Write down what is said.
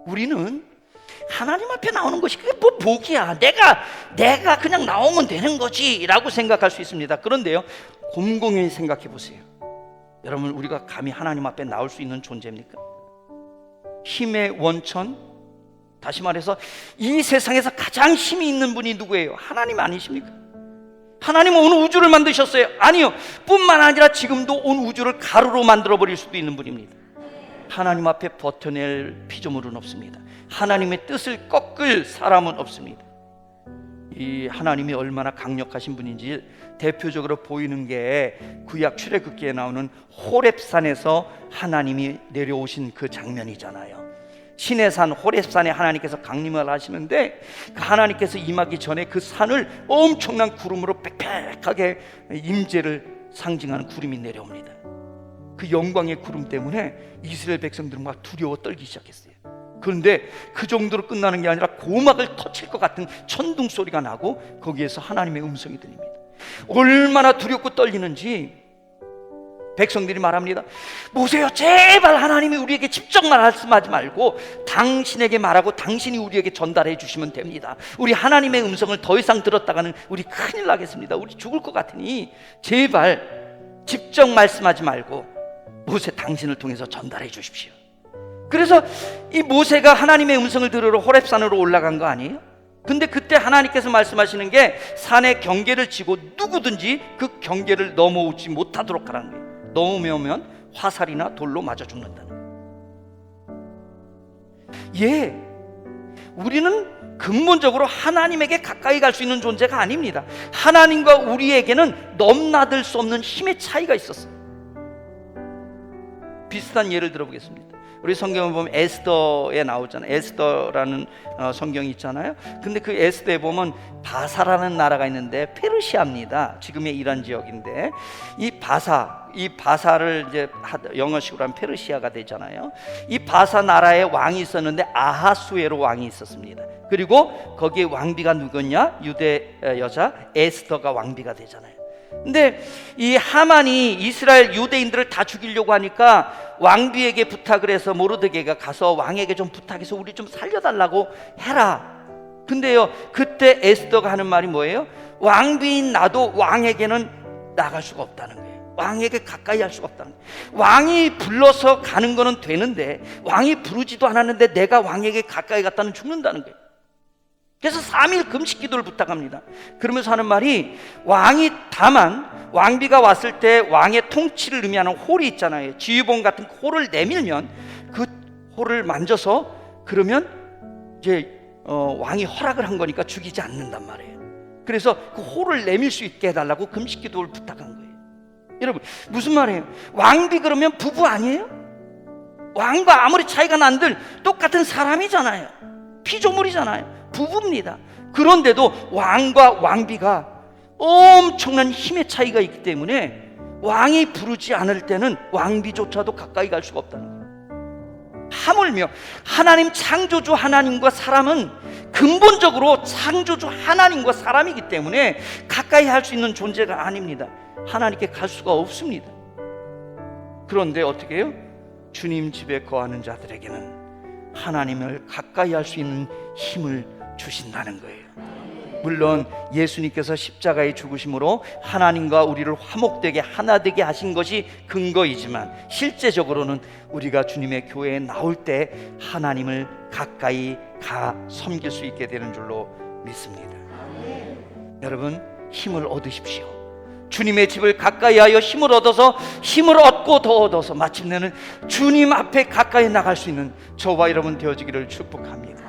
우리는 하나님 앞에 나오는 것이 그게 뭐 복이야, 내가 그냥 나오면 되는 거지 라고 생각할 수 있습니다. 그런데요, 곰곰이 생각해 보세요. 여러분, 우리가 감히 하나님 앞에 나올 수 있는 존재입니까? 힘의 원천, 다시 말해서 이 세상에서 가장 힘이 있는 분이 누구예요? 하나님 아니십니까? 하나님은 온 우주를 만드셨어요? 아니요. 뿐만 아니라 지금도 온 우주를 가루로 만들어버릴 수도 있는 분입니다. 하나님 앞에 버텨낼 피조물은 없습니다. 하나님의 뜻을 꺾을 사람은 없습니다. 이 하나님이 얼마나 강력하신 분인지 대표적으로 보이는 게 구약 출애굽기에 나오는 호렙산에서 하나님이 내려오신 그 장면이잖아요. 시내산 호렙산에 하나님께서 강림을 하시는데, 그 하나님께서 임하기 전에 그 산을 엄청난 구름으로 빽빽하게 임재를 상징하는 구름이 내려옵니다. 그 영광의 구름 때문에 이스라엘 백성들은 막 두려워 떨기 시작했어요. 그런데 그 정도로 끝나는 게 아니라 고막을 터칠 것 같은 천둥 소리가 나고 거기에서 하나님의 음성이 들립니다. 얼마나 두렵고 떨리는지 백성들이 말합니다. 모세요, 제발 하나님이 우리에게 직접 말씀하지 말고 당신에게 말하고 당신이 우리에게 전달해 주시면 됩니다. 우리 하나님의 음성을 더 이상 들었다가는 우리 큰일 나겠습니다. 우리 죽을 것 같으니 제발 직접 말씀하지 말고 모세 당신을 통해서 전달해 주십시오. 그래서 이 모세가 하나님의 음성을 들으러 호렙산으로 올라간 거 아니에요? 근데 그때 하나님께서 말씀하시는 게 산의 경계를 치고 누구든지 그 경계를 넘어오지 못하도록 하라는 거예요. 넘으면 화살이나 돌로 맞아 죽는다는 거예요. 우리는 근본적으로 하나님에게 가까이 갈 수 있는 존재가 아닙니다. 하나님과 우리에게는 넘나들 수 없는 힘의 차이가 있었어요. 비슷한 예를 들어보겠습니다. 우리 성경을 보면 에스더에 나오잖아요. 에스더라는 성경이 있잖아요. 근데 그 에스더에 보면 바사라는 나라가 있는데 페르시아입니다. 지금의 이란 지역인데 이 바사를 이제 영어식으로 하면 페르시아가 되잖아요. 이 바사 나라에 왕이 있었는데 아하수에로 왕이 있었습니다. 그리고 거기에 왕비가 누구냐? 유대 여자 에스더가 왕비가 되잖아요. 근데 이 하만이 이스라엘 유대인들을 다 죽이려고 하니까 왕비에게 부탁을 해서 모르드게가 가서 왕에게 좀 부탁해서 우리 좀 살려달라고 해라. 근데요, 그때 에스더가 하는 말이 뭐예요? 왕비인 나도 왕에게는 나갈 수가 없다는 거예요. 왕에게 가까이 할 수가 없다는 거예요. 왕이 불러서 가는 거는 되는데 왕이 부르지도 않았는데 내가 왕에게 가까이 갔다는 죽는다는 거예요. 그래서 3일 금식 기도를 부탁합니다. 그러면서 하는 말이, 왕이 다만 왕비가 왔을 때 왕의 통치를 의미하는 홀이 있잖아요. 지휘봉 같은 홀을 내밀면 그 홀을 만져서 그러면 이제 왕이 허락을 한 거니까 죽이지 않는단 말이에요. 그래서 그 홀을 내밀 수 있게 해달라고 금식 기도를 부탁한 거예요. 여러분, 무슨 말이에요? 왕비 그러면 부부 아니에요? 왕과 아무리 차이가 난들 똑같은 사람이잖아요. 피조물이잖아요. 부부입니다. 그런데도 왕과 왕비가 엄청난 힘의 차이가 있기 때문에 왕이 부르지 않을 때는 왕비조차도 가까이 갈 수가 없다는 거예요. 하물며 하나님 창조주 하나님과 사람은 근본적으로 창조주 하나님과 사람이기 때문에 가까이 할 수 있는 존재가 아닙니다. 하나님께 갈 수가 없습니다. 그런데 어떻게 해요? 주님 집에 거하는 자들에게는 하나님을 가까이 할 수 있는 힘을 주신다는 거예요. 물론 예수님께서 십자가의 죽으심으로 하나님과 우리를 화목되게 하나 되게 하신 것이 근거이지만 실제적으로는 우리가 주님의 교회에 나올 때 하나님을 가까이 가 섬길 수 있게 되는 줄로 믿습니다. 여러분, 힘을 얻으십시오. 주님의 집을 가까이 하여 힘을 얻어서 힘을 얻고 더 얻어서 마침내는 주님 앞에 가까이 나갈 수 있는 저와 여러분 되어지기를 축복합니다.